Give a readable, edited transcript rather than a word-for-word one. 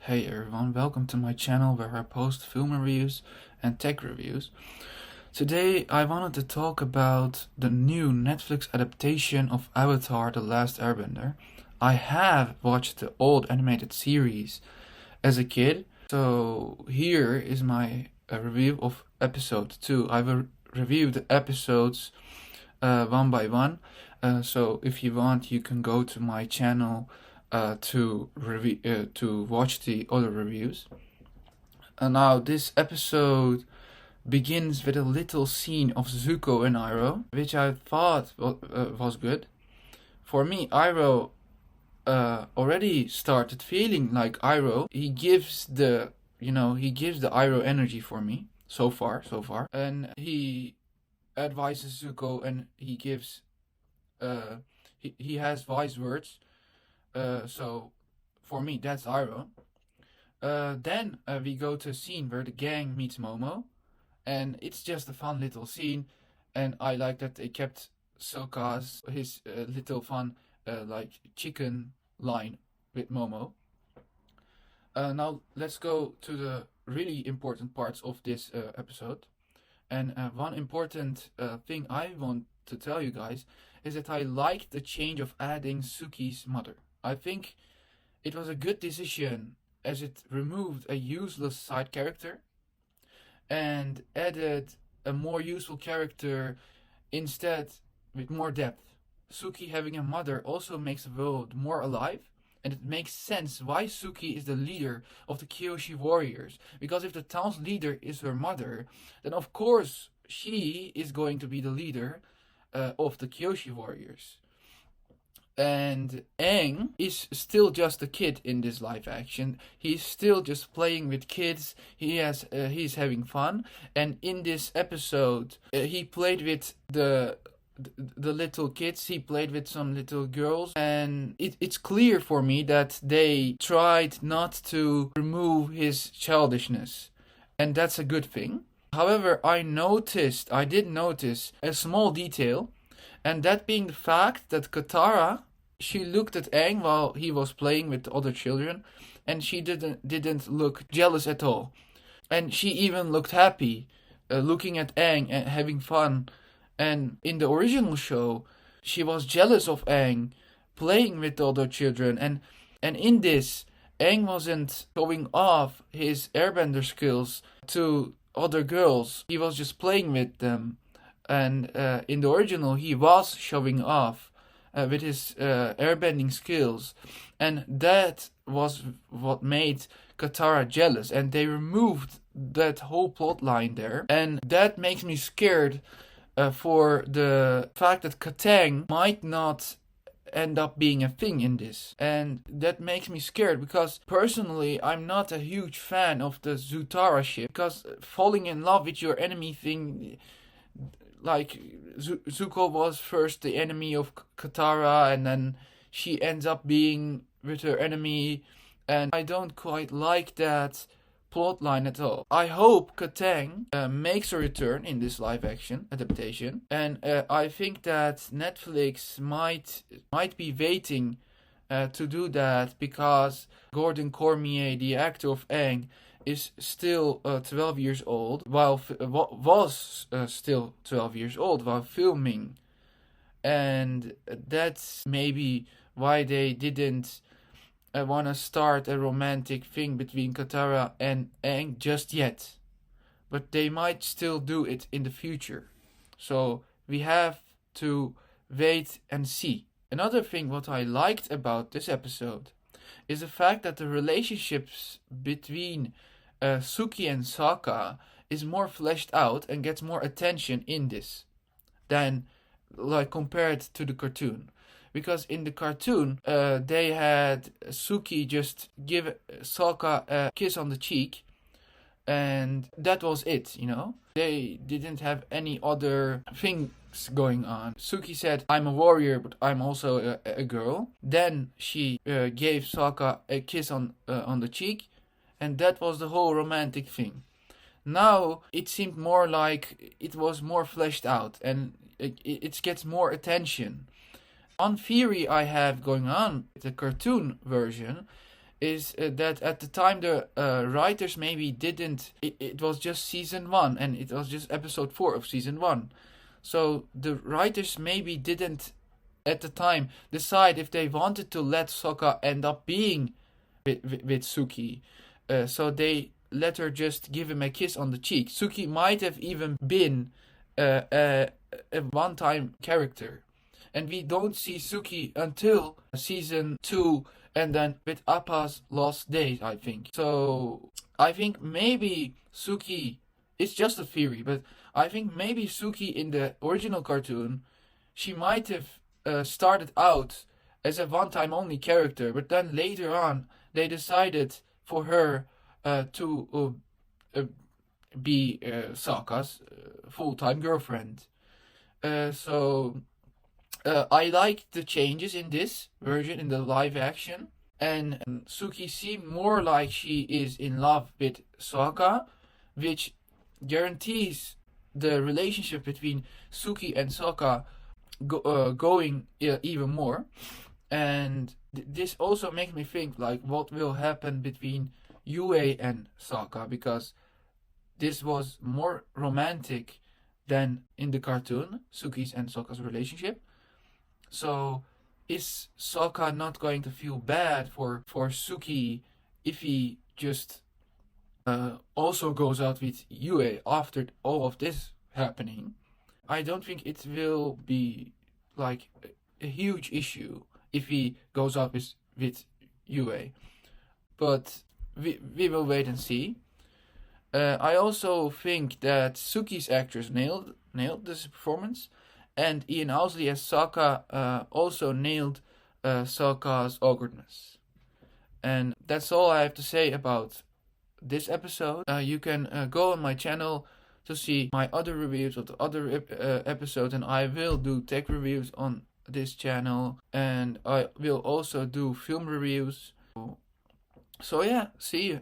Hey everyone, welcome to my channel where I post film reviews and tech reviews. Today I wanted to talk about the new Netflix adaptation of Avatar: The Last Airbender. I have watched the old animated series as a kid, so here is my review of episode 2. I've reviewed the episodes one by one, so if you want you can go to my channel to watch the other reviews. Now this episode begins with a little scene of Zuko and Iroh, which I thought was good. For me, Iroh already started feeling like Iroh. He gives the Iroh energy for me so far, and he advises Zuko, and he gives he has wise words. So for me, that's Iroh. Then we go to a scene where the gang meets Momo, and it's just a fun little scene, and I like that they kept Sokka's his little fun like chicken line with Momo. Now let's go to the really important parts of this episode. And one important thing I want to tell you guys is that I liked the change of adding Suki's mother. I think it was a good decision as it removed a useless side character and added a more useful character instead with more depth. Suki having a mother also makes the world more alive, and it makes sense why Suki is the leader of the Kyoshi warriors. Because if the town's leader is her mother, then of course she is going to be the leader of the Kyoshi warriors. And Aang is still just a kid in this live action. He's still just playing with kids. He's having fun. And in this episode, he played with the little kids. He played with some little girls, and it's clear for me that they tried not to remove his childishness, and that's a good thing. However, I did notice a small detail, and that being the fact that Katara, she looked at Aang while he was playing with the other children, and she didn't look jealous at all, and she even looked happy, looking at Aang and having fun. And in the original show, she was jealous of Aang playing with the other children, and in this, Aang wasn't showing off his airbender skills to other girls. He was just playing with them. And in the original, he was showing off with his airbending skills, and that was what made Katara jealous. And they removed that whole plot line there, and that makes me scared for the fact that Katang might not end up being a thing in this. And that makes me scared because personally I'm not a huge fan of the Zutara ship, because falling in love with your enemy thing, like Zuko was first the enemy of Katara, and then she ends up being with her enemy, and I don't quite like that plotline at all. I hope Katang makes a return in this live action adaptation, and I think that Netflix might be waiting to do that, because Gordon Cormier, the actor of Aang, is still 12 years old, was still 12 years old while filming, and that's maybe why they didn't want to start a romantic thing between Katara and Aang just yet. But they might still do it in the future. So we have to wait and see. Another thing what I liked about this episode is the fact that the relationships between Suki and Sokka is more fleshed out and gets more attention in this than like compared to the cartoon. Because in the cartoon, they had Suki just give Sokka a kiss on the cheek, and that was it, you know? They didn't have any other things going on. Suki said, "I'm a warrior, but I'm also a girl." Then she gave Sokka a kiss on the cheek, and that was the whole romantic thing. Now, it seemed more like it was more fleshed out, and it gets more attention. One theory I have going on with the cartoon version is that at the time the writers maybe didn't. It was just season 1, and it was just episode 4 of season 1. So the writers maybe didn't at the time decide if they wanted to let Sokka end up being with Suki. So they let her just give him a kiss on the cheek. Suki might have even been a one-time character. And we don't see Suki until season 2, and then with Appa's Lost Days, I think. So I think maybe Suki, it's just a theory, but I think maybe Suki in the original cartoon, she might have started out as a one-time only character, but then later on they decided for her to be Sokka's full-time girlfriend. So I like the changes in this version, in the live action. And Suki seemed more like she is in love with Sokka, which guarantees the relationship between Suki and Sokka going even more. And this also makes me think like what will happen between Yue and Sokka, because this was more romantic than in the cartoon, Suki's and Sokka's relationship. So is Sokka not going to feel bad for Suki if he just also goes out with Yue after all of this happening? I don't think it will be like a huge issue if he goes out with Yue. But we will wait and see. I also think that Suki's actress nailed this performance, and Ian Owsley as Sokka also nailed Sokka's awkwardness. And that's all I have to say about this episode. You can go on my channel to see my other reviews of the other episodes, and I will do tech reviews on this channel, and I will also do film reviews. So yeah, see you.